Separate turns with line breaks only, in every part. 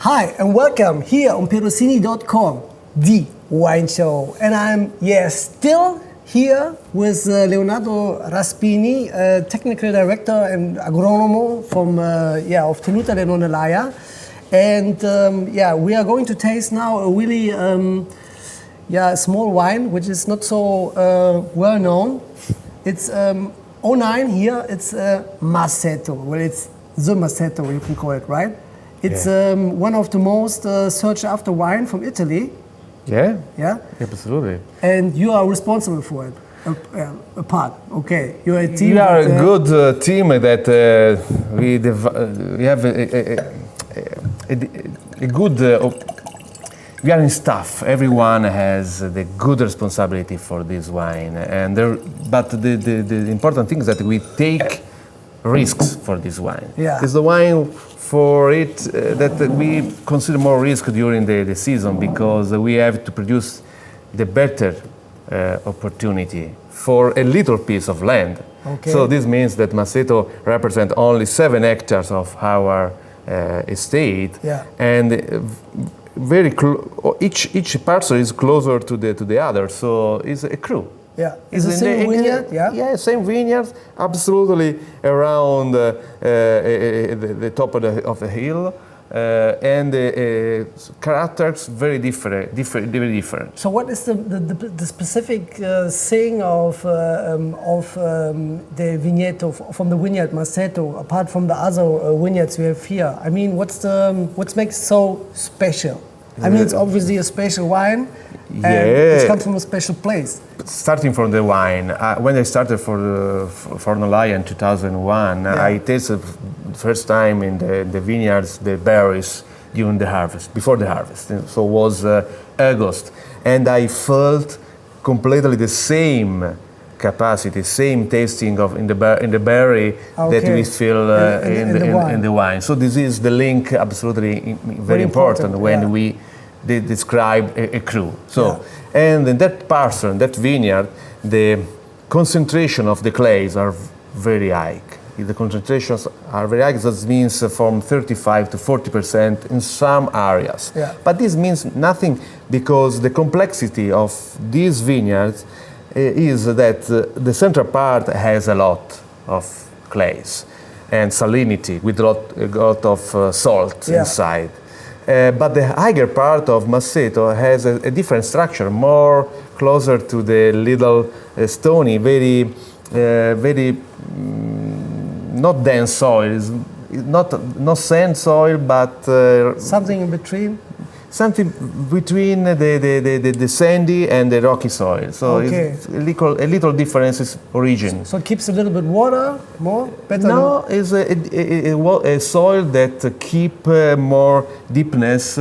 Hi and welcome here on perosini.com, the wine show. And I'm, still here with Leonardo Raspini, technical director and agronomo from, of Tenuta, dell'Ornellaia. And we are going to taste now a really small wine, which is not so well known. It's 09 here, it's Masseto. Well, it's the Masseto, you can call it, right? It's one of the most searched after wine from Italy.
Yeah?
Yeah?
Absolutely.
And you are responsible for it. A part. Okay. You are a team.
We are a good team that we have a good. We are in staff. Everyone has the good responsibility for this wine, but the important thing is that we take risks for this wine.
Yeah.
It's the wine for it that we consider more risk during the season because we have to produce the better opportunity for a little piece of land.
Okay.
So this means that Masseto represents only 7 hectares of our estate, and each parcel is closer to the other. So it's a crew.
Yeah, it's the same vineyard.
Yeah, same vineyard, absolutely around the top of the hill, and the characters very different.
So, what is the specific thing of the vigneto from the vineyard Masseto, apart from the other vineyards we have here? I mean, what makes it so special? I mean, it's obviously a special wine. And it comes from a special place.
Starting from the wine, when I started for Ornellaia in 2001, I tasted the first time in the vineyards the berries during the harvest, before the harvest. So it was August, and I felt completely the same capacity, same tasting in the berry that we feel in the wine. So this is the link, absolutely very important when we describe a cru. And in that parcel, in that vineyard, the concentration of the clays are very high. The concentrations are very high. That means from 35 to 40% in some areas.
Yeah.
But this means nothing because the complexity of these vineyards is that the central part has a lot of clays and salinity with a lot of salt inside. But the higher part of Masseto has a different structure, more closer to the little stony, very not dense soil, not sand soil, but
something in between.
Something between the sandy and the rocky soil. So it's a little difference is origin.
So it keeps a little bit water more better.
No, it's a soil that keep more deepness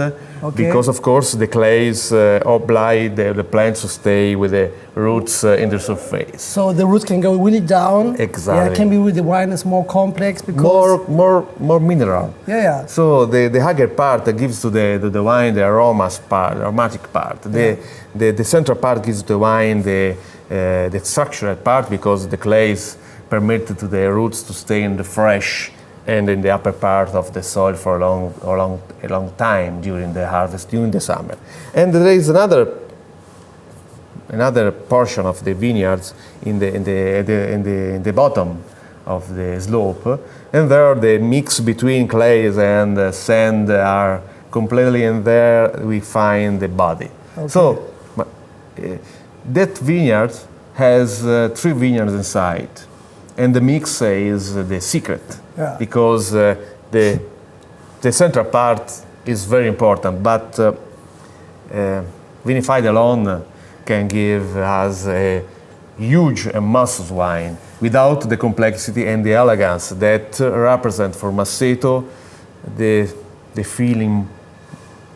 because of course the clays oblige the plants to stay with the roots in the surface.
So the roots can go really down.
Exactly.
Yeah, it can be with the wine is more complex because
more mineral.
Yeah.
So the higher part gives to the wine the aromatic part. The central part gives to the wine the structural part because the clays permit to the roots to stay in the fresh and in the upper part of the soil for a long time during the harvest, during the summer. And there is another portion of the vineyards in the bottom of the slope, and there the mix between clays and sand are completely in there. We find the body. Okay. So that vineyard has 3 vineyards inside, and the mix is the secret because the central part is very important, but vinified alone can give us a huge and massive wine without the complexity and the elegance that represent for Masseto the feeling,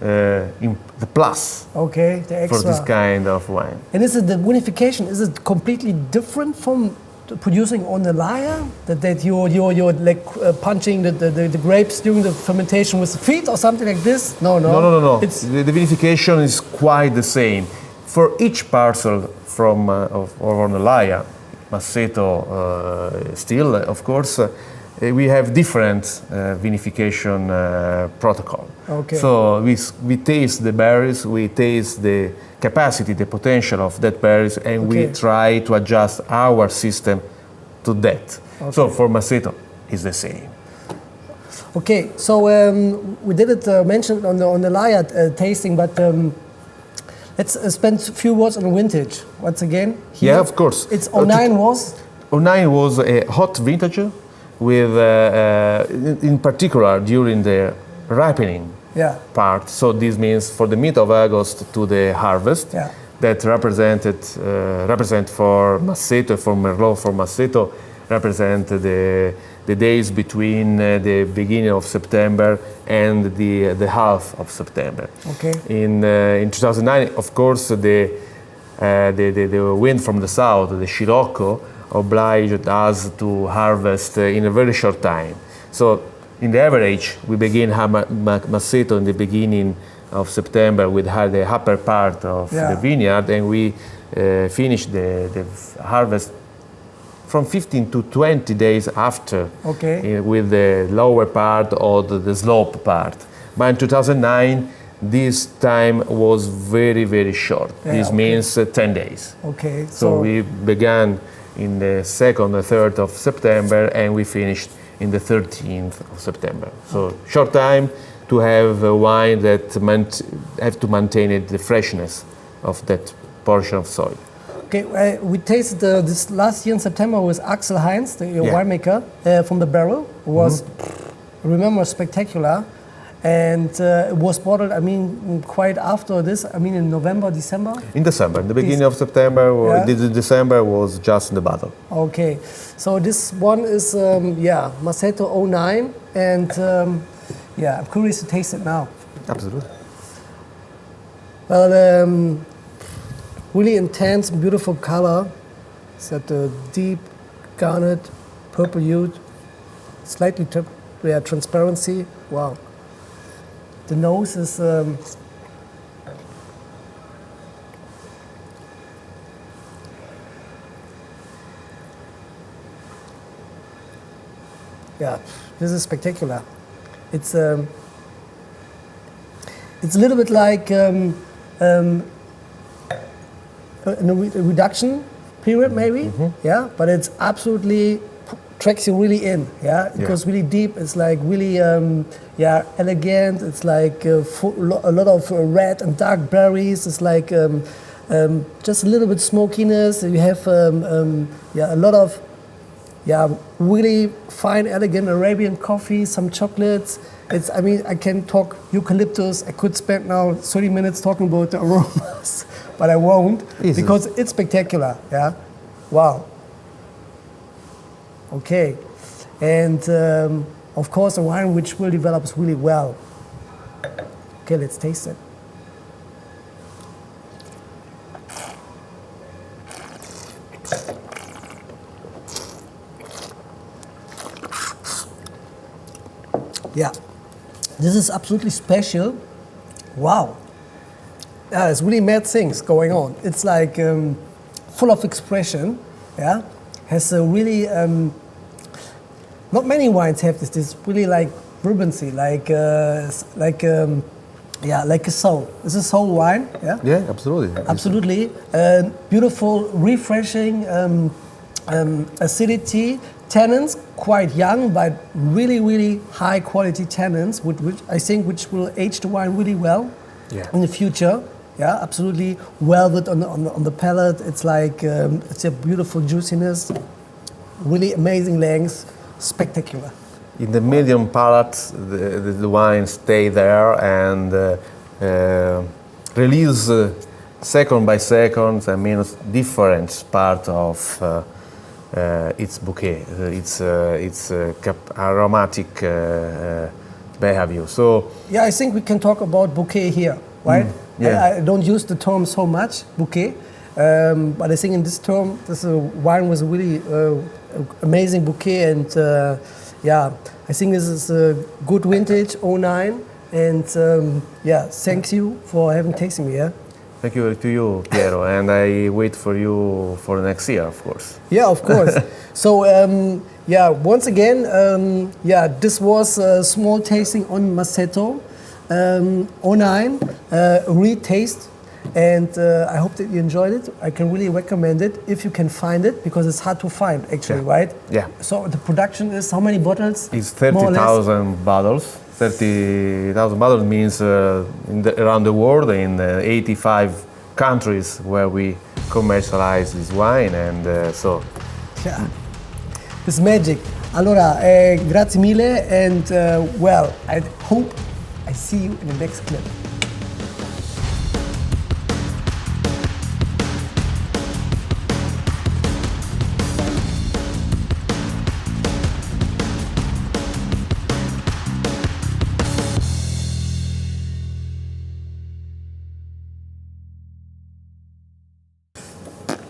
the plus
the extra.
For this kind of wine.
And is it the vinification? Is it completely different from producing Ornellaia? That you're like punching the grapes during the fermentation with the feet or something like this? No.
It's the vinification is quite the same. For each parcel from of Ornellaia, Masseto still, of course, we have different vinification protocol.
Okay.
So we taste the berries, we taste the capacity, the potential of that berries, and we try to adjust our system to that. Okay. So for Masseto, it's the same.
Okay, so we didn't mention on the Ornellaia tasting, but let's spend a few words on vintage once again. Here.
Yeah, of course.
It's 09 was?
09 was a hot vintage with, in particular, during the ripening part. So this means for the mid of August to the harvest. Yeah. That represent for Masseto, for Merlot, for Masseto, represent the days between the beginning of September and the half of September. Okay. In 2009, of course, the wind from the south, the Scirocco, obliged us to harvest in a very short time. So, in the average, we begin Masseto in the beginning of September with the upper part of the vineyard, and we finish the harvest from 15 to 20 days after, with the lower part or the slope part. But in 2009, this time was very, very short. This means 10 days. Okay. So we began in the 2nd or 3rd of September, and we finished in the 13th of September. So short time to have a wine that have to maintain the freshness of that portion of soil.
Okay, we tasted this last year in September with Axel Heinz, the winemaker, from the barrel. It was, remember, spectacular. And it was bottled, I mean, quite after this, I mean, in November, December?
In December, in the beginning of September, or December was just in the bottle. Okay,
so this one is, Masseto 09, and I'm curious to taste it now.
Absolutely.
Well, really intense, beautiful color. It's got a deep garnet, purple hue, slightly transparency. Wow. The nose is this is spectacular. It's a little bit like a reduction period, maybe. But it's absolutely tracks you really in. It goes really deep. It's like really elegant. It's like a lot of red and dark berries. It's like just a little bit smokiness. You have a lot of really fine, elegant Arabian coffee, some chocolates. It's, I mean, I can talk eucalyptus. I could spend now 30 minutes talking about the aromas, but I won't because it's spectacular. Wow. Okay, and of course a wine which will develop really well. Okay, let's taste it. Yeah, this is absolutely special. Wow. Yeah, it's really mad things going on. It's like full of expression. Has a really, not many wines have this really like vibrancy, like a soul. It's a soul wine,
Yeah, absolutely.
Absolutely. Beautiful, refreshing acidity. Tannins, quite young, but really, really high quality tannins, which I think will age the wine really well in the future. Yeah, absolutely. Velvet on the palate. It's like it's a beautiful juiciness, really amazing length, spectacular.
In the medium palate, the wine stay there and release second by second. I mean, different part of its bouquet, its aromatic behavior. So
I think we can talk about bouquet here, right? I don't use the term so much, bouquet, but I think in this term, this wine was a really amazing bouquet, and I think this is a good vintage, 09, and thanks you for having tasted me.
Thank you to you, Piero, and I wait for you for next year, of course.
Yeah, of course. So, once again, this was a small tasting on Masseto, 09, retaste, and I hope that you enjoyed it. I can really recommend it if you can find it, because it's hard to find, actually, right?
Yeah.
So the production is how many bottles?
It's 30,000 bottles. 30,000 bottles means around the world in 85 countries where we commercialize this wine, and
Yeah, it's magic. Allora, grazie mille, and I hope I see you in the next clip.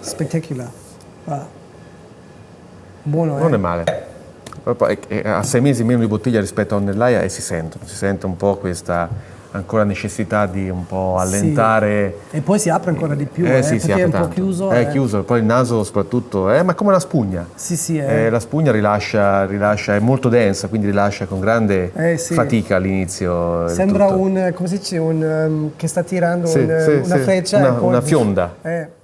Spectacular. Buono,
non è male. Poi ha 6 mesi meno di bottiglia rispetto a Ornellaia e si sente un po' questa ancora necessità di un po' allentare.
Sì. E poi si apre ancora di più,
sì, si
perché
apre
è un
tanto.
po' chiuso.
È chiuso, poi il naso soprattutto, ma come una spugna.
Sì.
La spugna rilascia, è molto densa, quindi rilascia con grande fatica all'inizio.
Sembra come si dice, che sta tirando una freccia.
Una fionda.